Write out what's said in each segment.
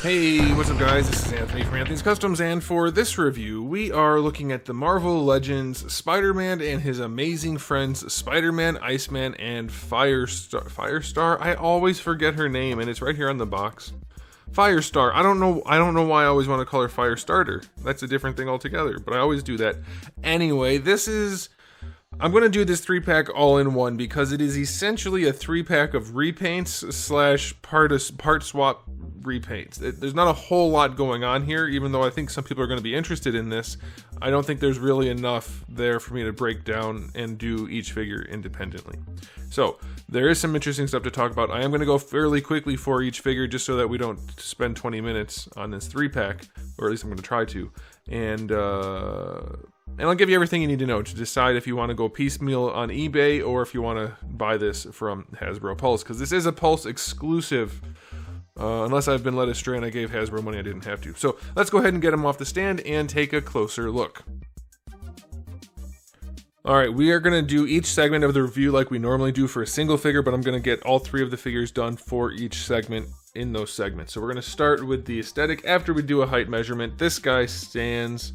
Hey, what's up guys? This is Anthony from Anthony's Customs, and for this review, we are looking at the Marvel Legends Spider-Man and his amazing friends Spider-Man, Iceman, and FIRESTAR. FIRESTAR? I always forget her name, and it's right here on the box. FIRESTAR. I don't know why I always want to call her Firestarter. That's a different thing altogether, but I always do that. Anyway, I'm going to do this 3-pack all in one because it is essentially a 3-pack of repaints slash part swap repaints. There's not a whole lot going on here, even though I think some people are going to be interested in this. I don't think there's really enough there for me to break down and do each figure independently. So there is some interesting stuff to talk about. I am going to go fairly quickly for each figure just so that we don't spend 20 minutes on this 3-pack, or at least I'm going to try to. And I'll give you everything you need to know to decide if you want to go piecemeal on eBay or if you want to buy this from Hasbro Pulse, because this is a Pulse exclusive. Unless I've been led astray and I gave Hasbro money I didn't have to. So let's go ahead and get them off the stand and take a closer look. Alright, we are going to do each segment of the review like we normally do for a single figure, but I'm going to get all 3 of the figures done for each segment in those segments. So we're going to start with the aesthetic after we do a height measurement. This guy stands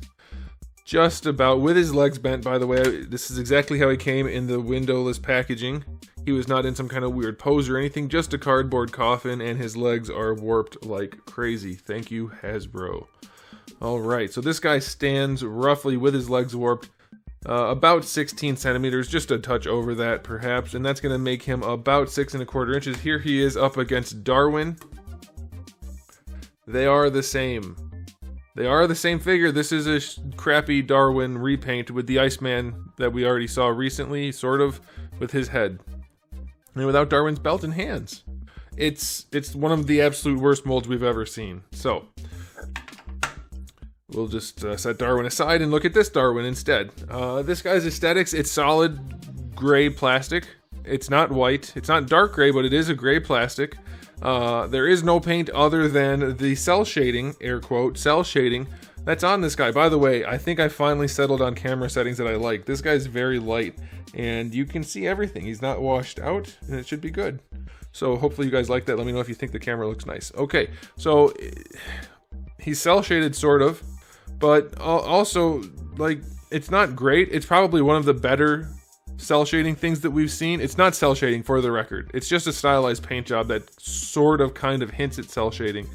just about with his legs bent, by the way. This is exactly how he came in the windowless packaging. He was not in some kind of weird pose or anything, just a cardboard coffin, and his legs are warped like crazy. Thank you, Hasbro. Alright, so this guy stands roughly with his legs warped about 16 centimeters, just a touch over that perhaps, and that's going to make him about 6¼ inches. Here he is up against Darwin. They are the same. They are the same figure. This is a crappy Darwin repaint with the Iceman that we already saw recently, sort of, with his head. And without Darwin's belt and hands. It's one of the absolute worst molds we've ever seen. So, we'll just set Darwin aside and look at this Darwin instead. This guy's aesthetics, it's solid gray plastic. It's not white. It's not dark gray, but it is a gray plastic. There is no paint other than the cell shading, air quote, cell shading, that's on this guy. By the way, I think I finally settled on camera settings that I like. This guy's very light, and you can see everything. He's not washed out, and it should be good. So hopefully you guys like that. Let me know if you think the camera looks nice. Okay, so he's cell shaded, sort of, but also, like, it's not great. It's probably one of the better cell shading things that we've seen. It's not cell shading, for the record. It's just a stylized paint job that sort of kind of hints at cell shading.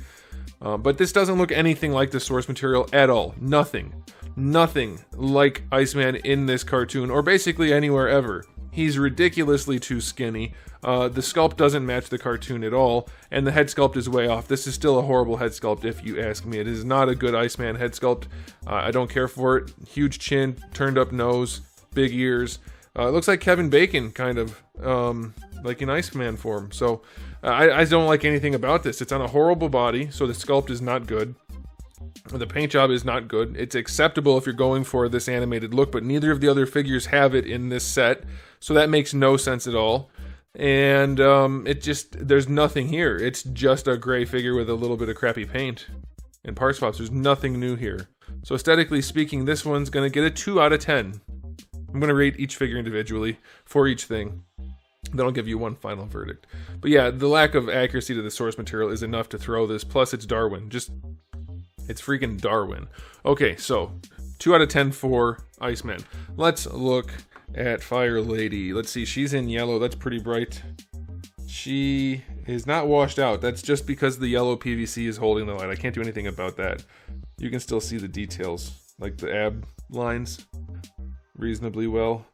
But this doesn't look anything like the source material at all. Nothing like Iceman in this cartoon, or basically anywhere ever. He's ridiculously too skinny. The sculpt doesn't match the cartoon at all, and the head sculpt is way off. This is still a horrible head sculpt if you ask me. It is not a good Iceman head sculpt. I don't care for it. Huge chin, turned up nose, big ears. It looks like Kevin Bacon, kind of, like in Iceman form. So I don't like anything about this. It's on a horrible body, so the sculpt is not good. The paint job is not good. It's acceptable if you're going for this animated look, but neither of the other figures have it in this set, so that makes no sense at all. And there's nothing here. It's just a gray figure with a little bit of crappy paint and part swaps. There's nothing new here. So aesthetically speaking, this one's going to get a 2 out of 10. I'm going to rate each figure individually for each thing. Then I'll give you one final verdict. But yeah, the lack of accuracy to the source material is enough to throw this. Plus, it's Darwin. It's freaking Darwin. Okay, so 2 out of 10 for Iceman. Let's look at Fire Lady. Let's see, she's in yellow. That's pretty bright. She is not washed out. That's just because the yellow PVC is holding the light. I can't do anything about that. You can still see the details, like the ab lines, reasonably well,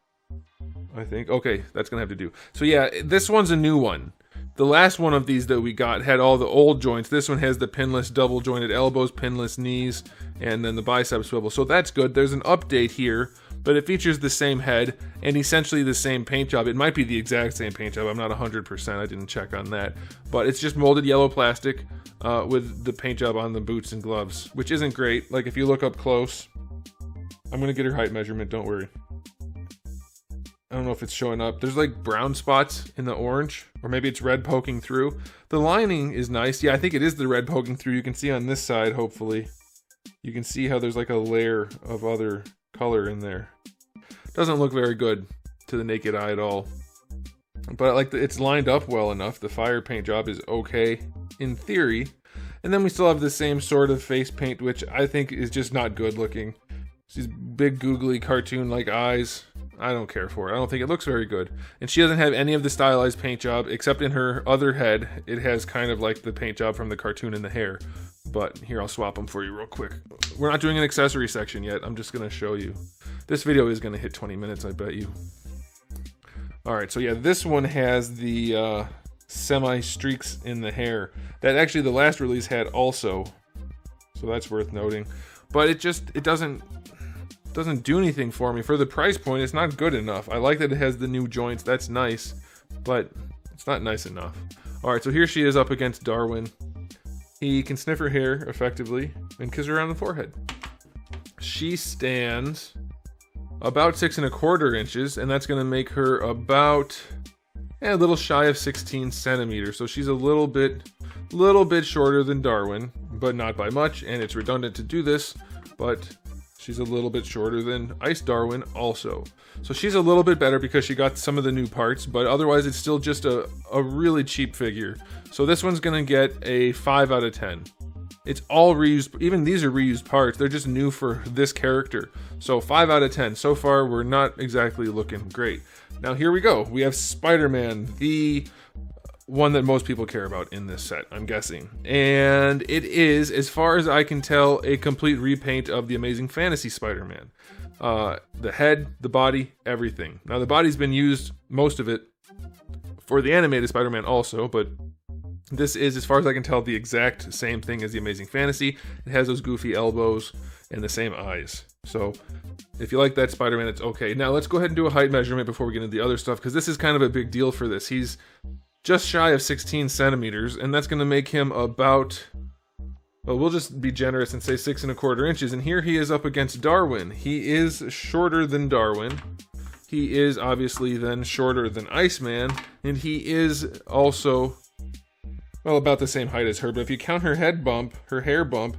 I think. Okay, that's gonna have to do. So yeah, this one's a new one. The last one of these that we got had all the old joints. This one has the pinless double jointed elbows, pinless knees, and then the bicep swivel. So that's good. There's an update here, but it features the same head and essentially the same paint job. It might be the exact same paint job. I'm not 100%. I didn't check on that. But it's just molded yellow plastic with the paint job on the boots and gloves, which isn't great. Like, if you look up close, I'm going to get her height measurement, don't worry. I don't know if it's showing up. There's like brown spots in the orange, or maybe it's red poking through. The lining is nice. Yeah, I think it is the red poking through. You can see on this side, hopefully. You can see how there's like a layer of other color in there. Doesn't look very good to the naked eye at all. But like it's lined up well enough. The fire paint job is okay in theory. And then we still have the same sort of face paint, which I think is just not good looking. These big googly cartoon-like eyes. I don't care for it. I don't think it looks very good. And she doesn't have any of the stylized paint job, except in her other head. It has kind of like the paint job from the cartoon in the hair. But here, I'll swap them for you real quick. We're not doing an accessory section yet. I'm just going to show you. This video is going to hit 20 minutes, I bet you. Alright, so yeah, this one has the semi-streaks in the hair. That actually the last release had also. So that's worth noting. But it doesn't do anything for me. For the price point, it's not good enough. I like that it has the new joints. That's nice. But it's not nice enough. Alright, so here she is up against Darwin. He can sniff her hair effectively and kiss her on the forehead. She stands about 6 1/4 inches, and that's going to make her about a little shy of 16 centimeters. So she's a little bit shorter than Darwin, but not by much. And it's redundant to do this, but she's a little bit shorter than Ice Darwin also. So she's a little bit better because she got some of the new parts, but otherwise it's still just a really cheap figure. So this one's going to get a 5 out of 10. It's all reused. Even these are reused parts. They're just new for this character. So 5 out of 10. So far, we're not exactly looking great. Now here we go. We have Spider-Man, the one that most people care about in this set, I'm guessing. And it is, as far as I can tell, a complete repaint of the Amazing Fantasy Spider-Man. The head, the body, everything. Now the body's been used, most of it, for the animated Spider-Man also, but this is, as far as I can tell, the exact same thing as the Amazing Fantasy. It has those goofy elbows and the same eyes. So if you like that Spider-Man, it's okay. Now let's go ahead and do a height measurement before we get into the other stuff, because this is kind of a big deal for this. He's just shy of 16 centimeters, and that's going to make him about, well, we'll just be generous and say 6 1/4 inches. And here he is up against Darwin. He is shorter than Darwin. He is obviously then shorter than Iceman, and he is also, well, about the same height as her. But if you count her head bump, her hair bump,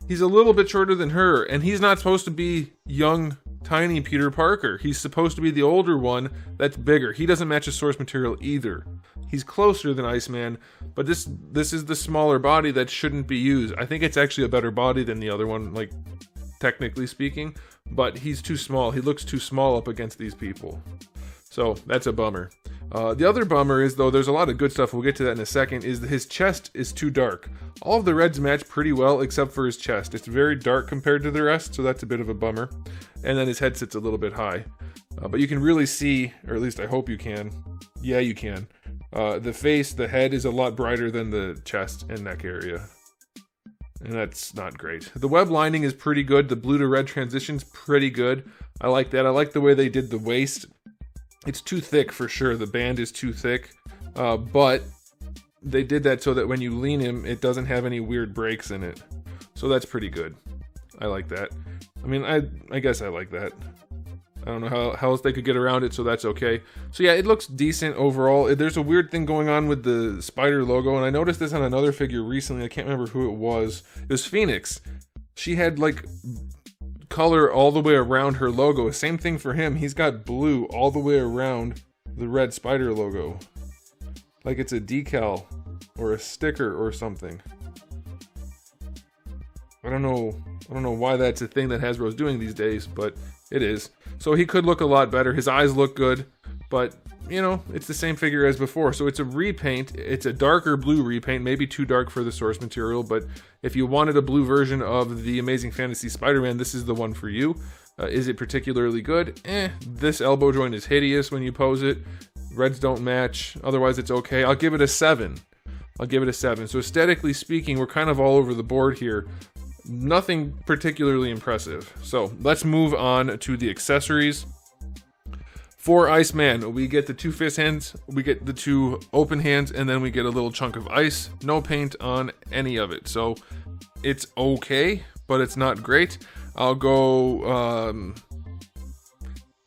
he's a little bit shorter than her, and he's not supposed to be young, tiny Peter Parker. He's supposed to be the older one that's bigger. He doesn't match his source material either. He's closer than Iceman, but this is the smaller body that shouldn't be used. I think it's actually a better body than the other one, like, technically speaking, but he's too small. He looks too small up against these people. So that's a bummer. The other bummer is, though, there's a lot of good stuff, we'll get to that in a second, is that his chest is too dark. All of the reds match pretty well except for his chest. It's very dark compared to the rest, so that's a bit of a bummer. And then his head sits a little bit high. But you can really see, or at least I hope you can. Yeah, you can. The face, the head is a lot brighter than the chest and neck area. And that's not great. The web lining is pretty good. The blue to red transition's pretty good. I like that. I like the way they did the waist. It's too thick for sure. The band is too thick. But they did that so that when you lean him, it doesn't have any weird breaks in it. So that's pretty good. I like that. I mean, I guess I like that. I don't know how else they could get around it, so that's okay. So yeah, it looks decent overall. There's a weird thing going on with the spider logo, and I noticed this on another figure recently. I can't remember who it was. It was Phoenix. She had, like, color all the way around her logo. Same thing for him. He's got blue all the way around the red spider logo. Like it's a decal or a sticker or something. I don't know why that's a thing that Hasbro's doing these days, but it is. So he could look a lot better. His eyes look good, but, you know, it's the same figure as before. So it's a repaint. It's a darker blue repaint, maybe too dark for the source material, but if you wanted a blue version of the Amazing Fantasy Spider-Man, this is the one for you. Is it particularly good? This elbow joint is hideous when you pose it. Reds don't match. Otherwise, it's okay. I'll give it a 7. So aesthetically speaking, we're kind of all over the board here. Nothing particularly impressive. So let's move on to the accessories. For Iceman, we get the 2 fist hands, we get the 2 open hands, and then we get a little chunk of ice. No paint on any of it. So it's okay, but it's not great. I'll go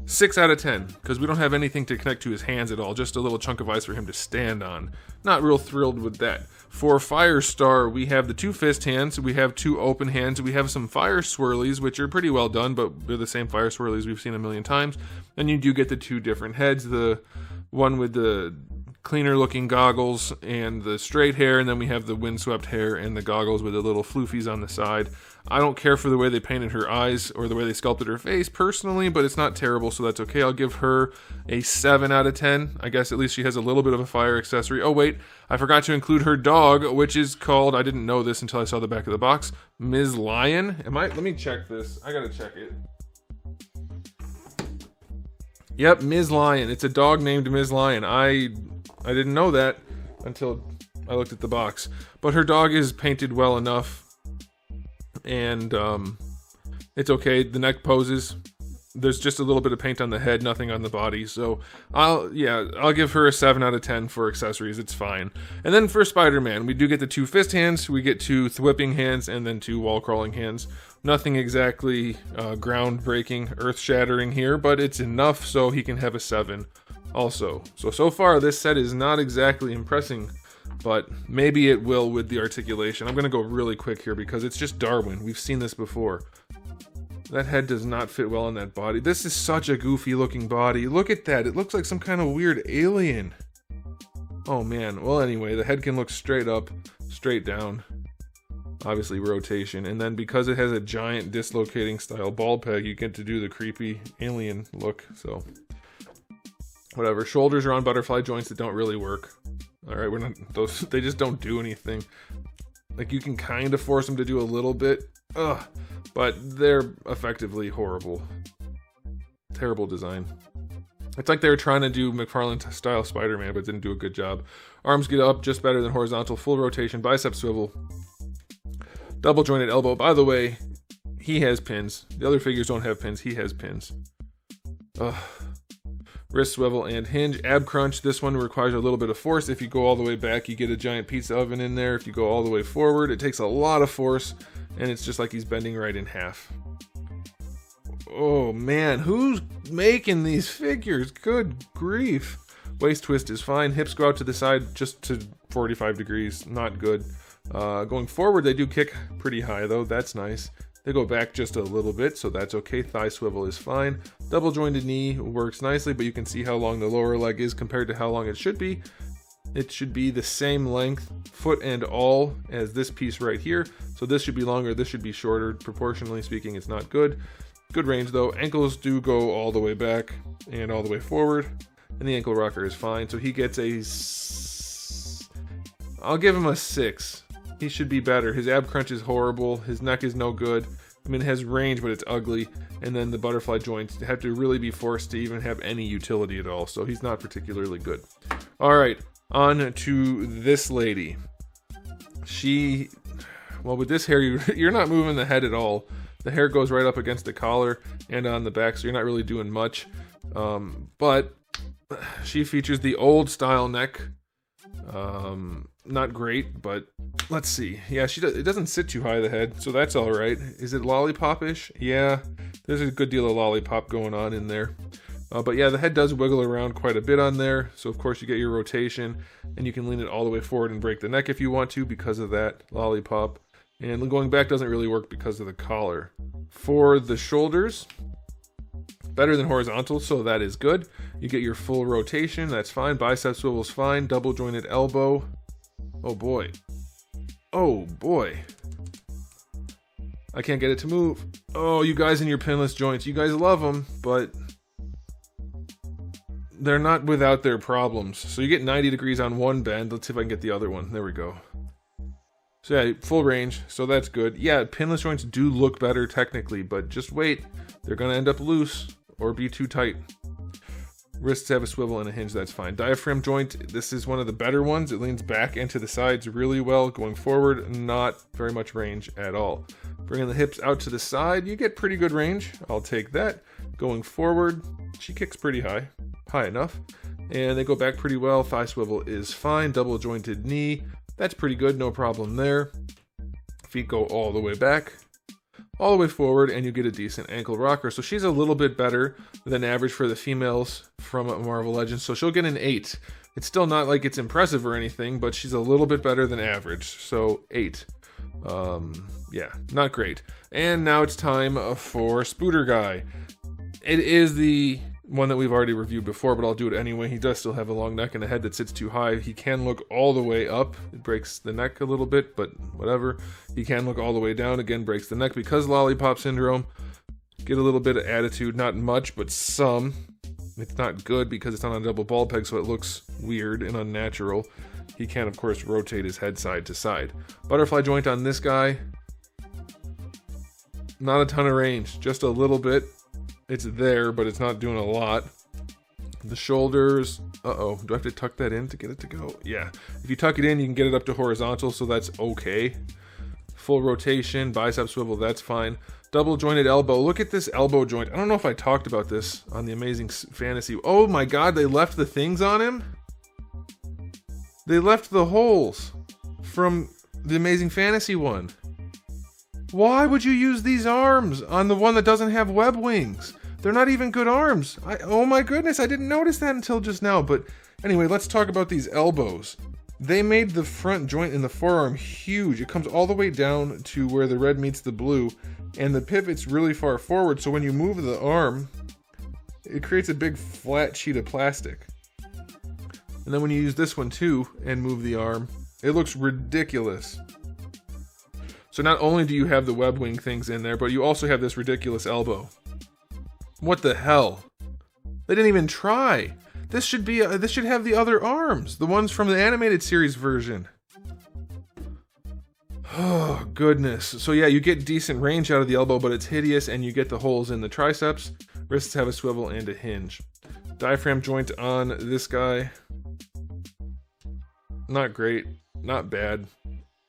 6 out of 10, because we don't have anything to connect to his hands at all. Just a little chunk of ice for him to stand on. Not real thrilled with that. For Firestar, we have the 2 fist hands, we have 2 open hands, we have some fire swirlies, which are pretty well done, but they're the same fire swirlies we've seen a million times. And you do get the 2 different heads, the one with the cleaner looking goggles and the straight hair, and then we have the windswept hair and the goggles with the little floofies on the side. I don't care for the way they painted her eyes or the way they sculpted her face personally, but it's not terrible, so that's okay. I'll give her a 7 out of 10. I guess at least she has a little bit of a fire accessory. Oh wait, I forgot to include her dog, which is called, I didn't know this until I saw the back of the box, Ms. Lion. Let me check this. I gotta check it. Yep, Ms. Lion. It's a dog named Ms. Lion. I didn't know that until I looked at the box. But her dog is painted well enough. And it's okay. The neck poses. There's just a little bit of paint on the head, nothing on the body. So I'll give her a 7 out of 10 for accessories. It's fine. And then for Spider-Man, we do get the 2 fist hands, we get 2 thwipping hands, and then 2 wall crawling hands. Nothing exactly groundbreaking, earth-shattering here, but it's enough so he can have a 7 also. So far this set is not exactly impressing, but maybe it will with the articulation. I'm going to go really quick here because it's just Darwin. We've seen this before. That head does not fit well on that body. This is such a goofy looking body. Look at that. It looks like some kind of weird alien. Oh man. Well anyway, the head can look straight up, straight down. Obviously rotation. And then because it has a giant dislocating style ball peg, you get to do the creepy alien look. So whatever. Shoulders are on butterfly joints that don't really work. Alright, we're not those, they just don't do anything. Like you can kind of force them to do a little bit. But they're effectively horrible. Terrible design. It's like they were trying to do McFarlane style Spider-Man, but didn't do a good job. Arms get up just better than horizontal. Full rotation, bicep swivel. Double jointed elbow. By the way, he has pins. The other figures don't have pins. He has pins. Wrist swivel and hinge. Ab crunch. This one requires a little bit of force. If you go all the way back, you get a giant pizza oven in there. If you go all the way forward, it takes a lot of force. And it's just like he's bending right in half. Oh man, who's making these figures? Good grief. Waist twist is fine. Hips go out to the side just to 45 degrees. Not good. Going forward, they do kick pretty high though. That's nice. They go back just a little bit, so that's okay. Thigh swivel is fine. Double jointed knee works nicely, but you can see how long the lower leg is compared to how long it should be. It should be the same length, foot and all, as this piece right here. So this should be longer, this should be shorter. Proportionally speaking, it's not good. Good range though. Ankles do go all the way back and all the way forward. And the ankle rocker is fine. So he gets I'll give him a 6. He should be better. His ab crunch is horrible. His neck is no good. I mean, it has range, but it's ugly. And then the butterfly joints have to really be forced to even have any utility at all. So he's not particularly good. All right. On to this lady. Well, with this hair, you're not moving the head at all. The hair goes right up against the collar and on the back, so you're not really doing much. But she features the old style neck. Not great, but let's see. Yeah, it doesn't sit too high, the head, so that's all right. Is it lollipop-ish? Yeah, there's a good deal of lollipop going on in there. But yeah, the head does wiggle around quite a bit on there. So of course you get your rotation and you can lean it all the way forward and break the neck if you want to because of that lollipop. And going back doesn't really work because of the collar. For the shoulders, better than horizontal, so that is good. You get your full rotation, that's fine. Bicep swivel's fine. Double jointed elbow. Oh boy. Oh boy. I can't get it to move. Oh, you guys in your pinless joints. You guys love them, but they're not without their problems. So you get 90 degrees on one bend. Let's see if I can get the other one. There we go. So yeah, full range. So that's good. Yeah, pinless joints do look better technically, but just wait. They're going to end up loose or be too tight. Wrists have a swivel and a hinge. That's fine. Diaphragm joint. This is one of the better ones. It leans back and to the sides really well. Going forward, not very much range at all. Bringing the hips out to the side, you get pretty good range. I'll take that. Going forward, she kicks pretty high. High enough. And they go back pretty well. Thigh swivel is fine. Double jointed knee. That's pretty good. No problem there. Feet go all the way back. All the way forward, and you get a decent ankle rocker. So she's a little bit better than average for the females from Marvel Legends. So she'll get an 8. It's still not like it's impressive or anything, but she's a little bit better than average. So 8. Yeah, not great. And now it's time for Spooter Guy. It is the one that we've already reviewed before, but I'll do it anyway. He does still have a long neck and a head that sits too high. He can look all the way up. It breaks the neck a little bit, but whatever. He can look all the way down. Again, breaks the neck because lollipop syndrome. Get a little bit of attitude, not much, but some. It's not good because it's on a double ball peg, so it looks weird and unnatural. He can, of course, rotate his head side to side. Butterfly joint on this guy. Not a ton of range, just a little bit. It's there, but it's not doing a lot. The shoulders, do I have to tuck that in to get it to go? Yeah, if you tuck it in, you can get it up to horizontal, so that's okay. Full rotation, bicep swivel, that's fine. Double jointed elbow, look at this elbow joint. I don't know if I talked about this on the Amazing Fantasy. Oh my god, they left the things on him? They left the holes from the Amazing Fantasy one. Why would you use these arms on the one that doesn't have web wings? They're not even good arms. Oh my goodness, I didn't notice that until just now. But anyway, let's talk about these elbows. They made the front joint in the forearm huge. It comes all the way down to where the red meets the blue, and the pivot's really far forward, so when you move the arm, it creates a big flat sheet of plastic. And then when you use this one too and move the arm, it looks ridiculous. So not only do you have the web wing things in there, but you also have this ridiculous elbow. What the hell? They didn't even try. This should have the other arms, the ones from the animated series version. Oh, goodness. So yeah, you get decent range out of the elbow, but it's hideous, and you get the holes in the triceps. Wrists have a swivel and a hinge. Diaphragm joint on this guy. Not great, not bad.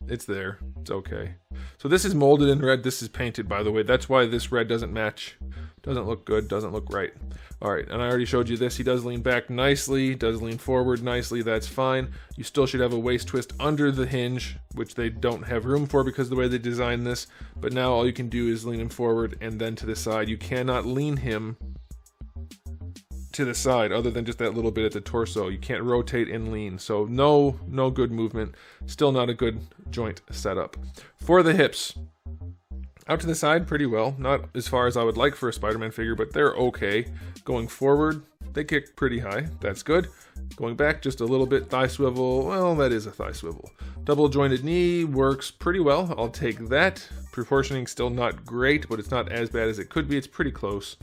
It's there. It's okay. So this is molded in red. This is painted, by the way. That's why this red doesn't match. Doesn't look good. Doesn't look right. All right, and I already showed you this. He does lean back nicely. Does lean forward nicely. That's fine. You still should have a waist twist under the hinge, which they don't have room for because of the way they designed this. But now all you can do is lean him forward and then to the side. You cannot lean him to the side other than just that little bit at the torso. You can't rotate and lean, so no good movement. Still not a good joint setup. For the hips, out to the side pretty well, not as far as I would like for a Spider-Man figure, but they're okay. Going forward, they kick pretty high. That's good. Going back just a little bit, thigh swivel. Well, that is a thigh swivel. Double jointed knee works pretty well. I'll take that. Proportioning still not great, but it's not as bad as it could be. It's pretty close.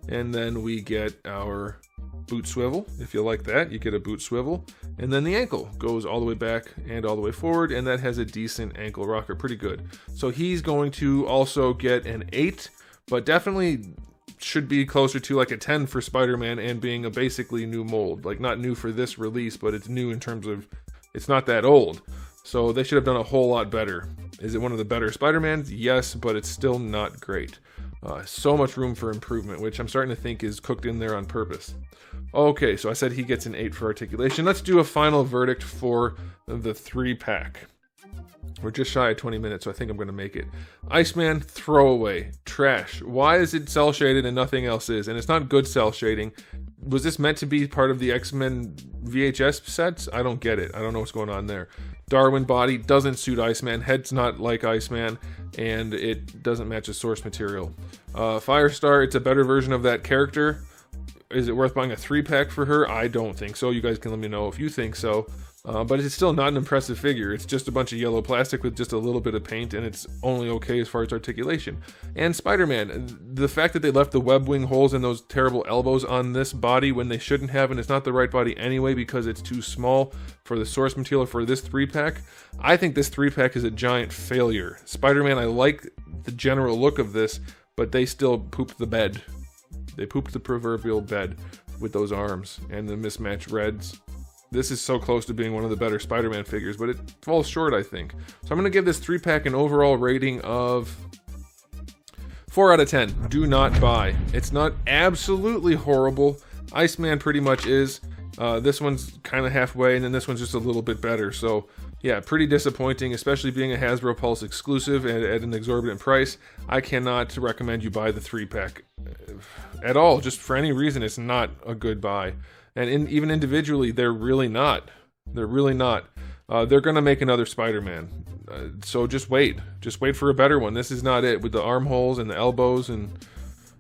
And then we get our boot swivel. If you like that, you get a boot swivel. And then the ankle goes all the way back and all the way forward, and that has a decent ankle rocker. Pretty good. So he's going to also get an 8, but definitely should be closer to like a 10 for Spider-Man, and being a basically new mold. Like, not new for this release, but it's new in terms of it's not that old. So they should have done a whole lot better. Is it one of the better Spider-Mans? Yes, but it's still not great. So much room for improvement, which I'm starting to think is cooked in there on purpose. Okay, so I said he gets an 8 for articulation. Let's do a final verdict for the 3-pack. We're just shy of 20 minutes, so I think I'm going to make it. Iceman, throwaway, trash. Why is it cell shaded and nothing else is? And it's not good cell shading. Was this meant to be part of the X-Men VHS sets? I don't get it. I don't know what's going on there. Darwin body doesn't suit Iceman. Head's not like Iceman, and it doesn't match the source material. Firestar, it's a better version of that character. Is it worth buying a 3-pack for her? I don't think so. You guys can let me know if you think so. But it's still not an impressive figure. It's just a bunch of yellow plastic with just a little bit of paint, and it's only okay as far as articulation. And Spider-Man, the fact that they left the web wing holes and those terrible elbows on this body when they shouldn't have, and it's not the right body anyway because it's too small for the source material for this 3-pack. I think this 3-pack is a giant failure. Spider-Man, I like the general look of this, but they still pooped the bed. They pooped the proverbial bed with those arms and the mismatched reds. This is so close to being one of the better Spider-Man figures, but it falls short, I think. So I'm going to give this 3-pack an overall rating of 4 out of 10. Do not buy. It's not absolutely horrible. Iceman pretty much is. This one's kind of halfway, and then this one's just a little bit better. So yeah, pretty disappointing, especially being a Hasbro Pulse exclusive at an exorbitant price. I cannot recommend you buy the 3-pack at all. Just for any reason, it's not a good buy. And even individually, they're really not. They're really not. They're going to make another Spider-Man. So just wait. Just wait for a better one. This is not it. With the armholes and the elbows and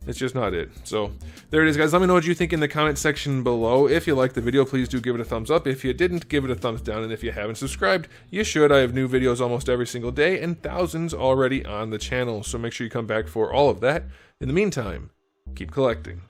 It's just not it. So there it is, guys. Let me know what you think in the comment section below. If you liked the video, please do give it a thumbs up. If you didn't, give it a thumbs down. And if you haven't subscribed, you should. I have new videos almost every single day and thousands already on the channel. So make sure you come back for all of that. In the meantime, keep collecting.